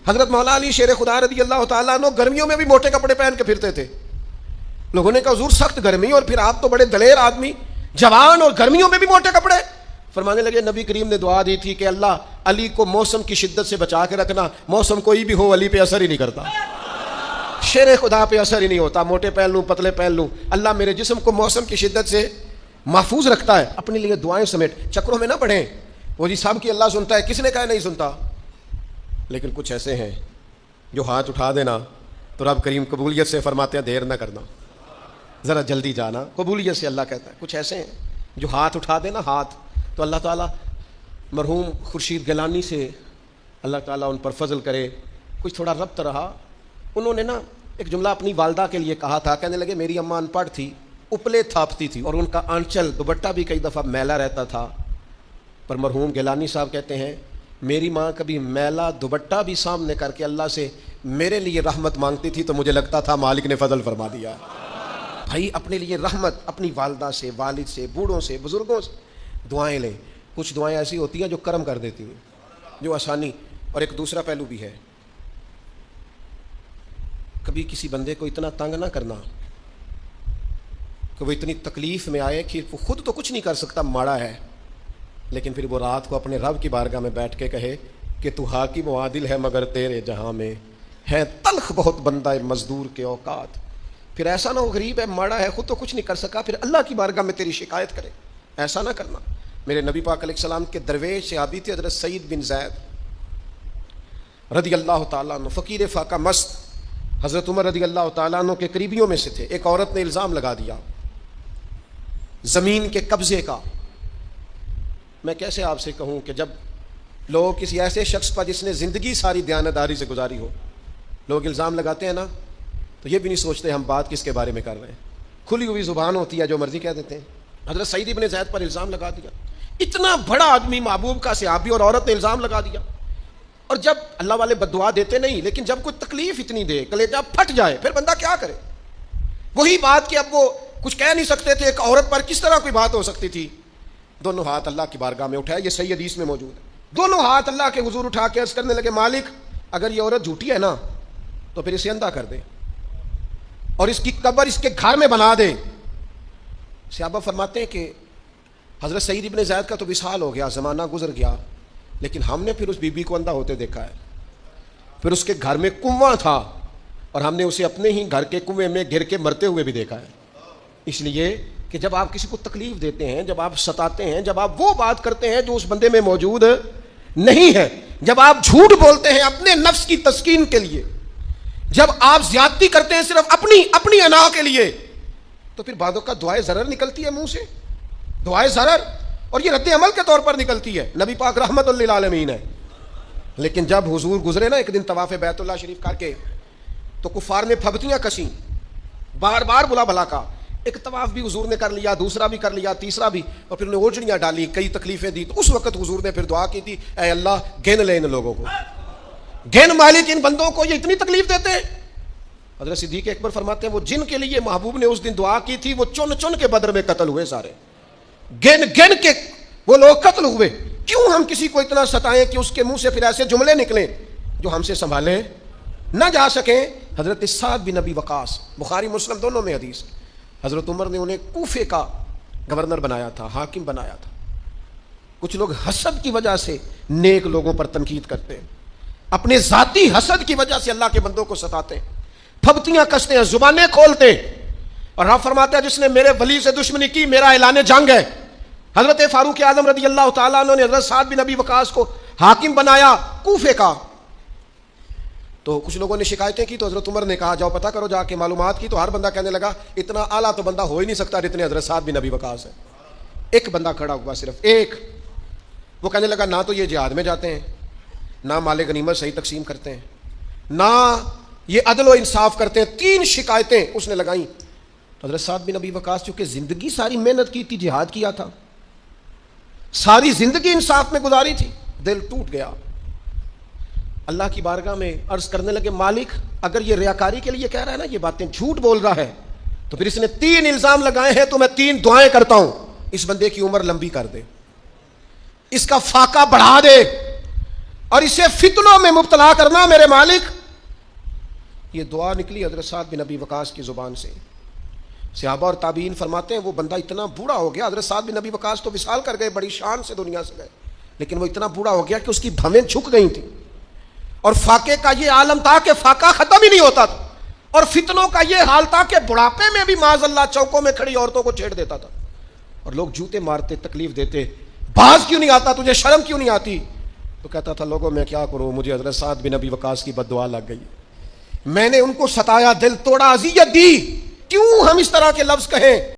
حضرت مولا علی شیر خدا رضی اللہ تعالیٰ عنہ گرمیوں میں بھی موٹے کپڑے پہن کے پھرتے تھے. لوگوں نے کہا حضور سخت گرمی اور پھر آپ تو بڑے دلیر آدمی, جوان اور گرمیوں میں بھی موٹے کپڑے. فرمانے لگے نبی کریم نے دعا دی تھی کہ اللہ علی کو موسم کی شدت سے بچا کے رکھنا, موسم کوئی بھی ہو علی پہ اثر ہی نہیں کرتا, شیر خدا پہ اثر ہی نہیں ہوتا, موٹے پہن لوں پتلے پہن لوں, اللہ میرے جسم کو موسم کی شدت سے محفوظ رکھتا ہے. اپنے لیے دعائیں سمیٹ چکروں میں نہ پڑھیں, وہ جی صاحب کی اللہ سنتا ہے, کس نے کہا نہیں سنتا. لیکن کچھ ایسے ہیں جو ہاتھ اٹھا دینا تو رب کریم قبولیت سے فرماتے ہیں دیر نہ کرنا, ذرا جلدی جانا, قبولیت سے اللہ کہتا ہے. کچھ ایسے ہیں جو ہاتھ اٹھا دینا ہاتھ, تو اللہ تعالیٰ مرحوم خورشید گیلانی سے اللہ تعالیٰ ان پر فضل کرے, کچھ تھوڑا ربط رہا. انہوں نے نا ایک جملہ اپنی والدہ کے لیے کہا تھا, کہنے لگے میری اماں ان پڑھ تھی, اپلے تھاپتی تھی اور ان کا آنچل دوپٹہ بھی کئی دفعہ میلا رہتا تھا. پر مرحوم گیلانی صاحب کہتے ہیں میری ماں کبھی میلا دوپٹہ بھی سامنے کر کے اللہ سے میرے لیے رحمت مانگتی تھی تو مجھے لگتا تھا مالک نے فضل فرما دیا. بھائی اپنے لیے رحمت اپنی والدہ سے, والد سے, بوڑھوں سے, بزرگوں سے دعائیں لیں. کچھ دعائیں ایسی ہوتی ہیں جو کرم کر دیتی ہیں, جو آسانی. اور ایک دوسرا پہلو بھی ہے, کبھی کسی بندے کو اتنا تنگ نہ کرنا کہ وہ اتنی تکلیف میں آئے کہ وہ خود تو کچھ نہیں کر سکتا, ماڑا ہے, لیکن پھر وہ رات کو اپنے رب کی بارگاہ میں بیٹھ کے کہے کہ تو حاکم و عادل ہے مگر تیرے جہاں میں ہے تلخ بہت بندہ مزدور کے اوقات. پھر ایسا نہ ہو غریب ہے, ماڑا ہے, خود تو کچھ نہیں کر سکا, پھر اللہ کی بارگاہ میں تیری شکایت کرے. ایسا نہ کرنا. میرے نبی پاک علیہ السلام کے درویش صحابی تھے حضرت سعید بن زید رضی اللہ تعالیٰ عنہ, فقیر فاقہ مست, حضرت عمر رضی اللہ تعالیٰ عنہ کے قریبیوں میں سے تھے. ایک عورت نے الزام لگا دیا زمین کے قبضے کا. میں کیسے آپ سے کہوں کہ جب لوگ کسی ایسے شخص پر جس نے زندگی ساری دیانتداری سے گزاری ہو, لوگ الزام لگاتے ہیں نا, تو یہ بھی نہیں سوچتے ہم بات کس کے بارے میں کر رہے ہیں, کھلی ہوئی زبان ہوتی ہے, جو مرضی کہہ دیتے ہیں. حضرت سعید بن زید پر الزام لگا دیا, اتنا بڑا آدمی محبوب کا صحابی, اور عورت نے الزام لگا دیا. اور جب اللہ والے بددعا دیتے نہیں, لیکن جب کوئی تکلیف اتنی دے, کلیجہ پھٹ جائے, پھر بندہ کیا کرے. وہی بات کہ اب وہ کچھ کہہ نہیں سکتے تھے, ایک عورت پر کس طرح کوئی بات ہو سکتی تھی. دونوں ہاتھ اللہ کی بارگاہ میں اٹھائے, یہ صحیح حدیث میں موجود ہے. دونوں ہاتھ اللہ کے حضور اٹھا کے عرض کرنے لگے مالک اگر یہ عورت جھوٹی ہے نا تو پھر اسے اندھا کر دے اور اس کی قبر اس کے گھر میں بنا دے. صحابہ فرماتے ہیں کہ حضرت سعید ابن زید کا تو وصال ہو گیا, زمانہ گزر گیا, لیکن ہم نے پھر اس بی بی کو اندھا ہوتے دیکھا ہے. پھر اس کے گھر میں کنواں تھا اور ہم نے اسے اپنے ہی گھر کے کنویں میں گر کے مرتے ہوئے بھی دیکھا ہے. اس لیے کہ جب آپ کسی کو تکلیف دیتے ہیں, جب آپ ستاتے ہیں, جب آپ وہ بات کرتے ہیں جو اس بندے میں موجود نہیں ہے, جب آپ جھوٹ بولتے ہیں اپنے نفس کی تسکین کے لیے, جب آپ زیادتی کرتے ہیں صرف اپنی انا کے لیے, تو پھر بعدوں کا دعائے ضرر نکلتی ہے منہ سے, دعائے ضرر, اور یہ رد عمل کے طور پر نکلتی ہے. نبی پاک رحمت للعالمین ہے. لیکن جب حضور گزرے نا ایک دن طواف بیت اللہ شریف کر کے, تو کفار نے پھبتیاں کسیں, بار بار بلا بھلا کا. ایک طواف بھی حضور نے کر لیا, دوسرا بھی کر لیا, تیسرا بھی, اور پھر انہیں اوجڑیاں ڈالی, کئی تکلیفیں دی. تو اس وقت حضور نے پھر دعا کی تھی اے اللہ گن لے ان لوگوں کو, گن مالک ان بندوں کو, یہ اتنی تکلیف دیتے ہیں. حضرت صدیق اکبر فرماتے ہیں وہ جن کے لیے محبوب نے اس دن دعا کی تھی وہ چن چن کے بدر میں قتل ہوئے, سارے گن گن کے وہ لوگ قتل ہوئے. کیوں ہم کسی کو اتنا ستائیں کہ اس کے منہ سے پھر ایسے جملے نکلیں جو ہم سے سنبھالے نہ جا سکیں. حضرت سعد بن ابی وقاص, بخاری مسلم دونوں میں حدیث, حضرت عمر نے انہیں کوفے کا گورنر بنایا تھا, حاکم بنایا تھا. کچھ لوگ حسد کی وجہ سے نیک لوگوں پر تنقید کرتے ہیں, اپنے ذاتی حسد کی وجہ سے اللہ کے بندوں کو ستاتے ہیں, پھبتیاں کستے ہیں, زبانیں کھولتے ہیں. اور آپ فرماتے ہیں جس نے میرے ولی سے دشمنی کی میرا اعلان جنگ ہے. حضرت فاروق اعظم رضی اللہ تعالیٰ عنہ نے حضرت سعد بن ابی وقاص کو حاکم بنایا کوفے کا. تو کچھ لوگوں نے شکایتیں کی, تو حضرت عمر نے کہا جاؤ پتہ کرو جا کے معلومات کی. تو ہر بندہ کہنے لگا اتنا اعلیٰ تو بندہ ہو ہی نہیں سکتا جتنے حضرت سعد بن ابی وقاص ہے. ایک بندہ کھڑا ہوا, صرف ایک. وہ کہنے لگا نہ تو یہ جہاد میں جاتے ہیں, نہ مال غنیمت صحیح تقسیم کرتے ہیں, نہ یہ عدل و انصاف کرتے ہیں. 3 شکایتیں اس نے لگائیں. حضرت سعد بن ابی وقاص چونکہ زندگی ساری محنت کی تھی, جہاد کیا تھا, ساری زندگی انصاف میں گزاری تھی, دل ٹوٹ گیا. اللہ کی بارگاہ میں عرض کرنے لگے مالک اگر یہ ریاکاری کے لیے کہہ رہا ہے نا, یہ باتیں جھوٹ بول رہا ہے, تو پھر اس نے 3 الزام لگائے ہیں, تو میں 3 دعائیں کرتا ہوں اس بندے کی عمر لمبی کر دے, اس کا فاقہ بڑھا دے. اور اسے فتنوں میں مبتلا کرنا میرے مالک. یہ دعا نکلی حضرت سعد بن ابی وقاص کی زبان سے. صحابہ اور تابعین فرماتے ہیں وہ بندہ اتنا بوڑھا ہو گیا. حضرت سعد بن ابی وقاص تو وصال کر گئے, بڑی شان سے دنیا سے گئے, لیکن وہ اتنا بوڑھا ہو گیا کہ اس کی بھویں جھک گئی تھیں, اور فاقے کا یہ عالم تھا کہ فاقہ ختم ہی نہیں ہوتا تھا, اور فتنوں کا یہ حال تھا کہ بڑھاپے میں بھی معاذ اللہ چوکوں میں کھڑی عورتوں کو چھیڑ دیتا تھا, اور لوگ جوتے مارتے, تکلیف دیتے, باز کیوں نہیں آتا, تجھے شرم کیوں نہیں آتی؟ تو کہتا تھا لوگوں میں کیا کروں, مجھے حضرت سعد بن ابی وقاص کی بد دعا لگ گئی, میں نے ان کو ستایا, دل توڑا, اذیت دی, کیوں ہم اس طرح کے لفظ کہیں؟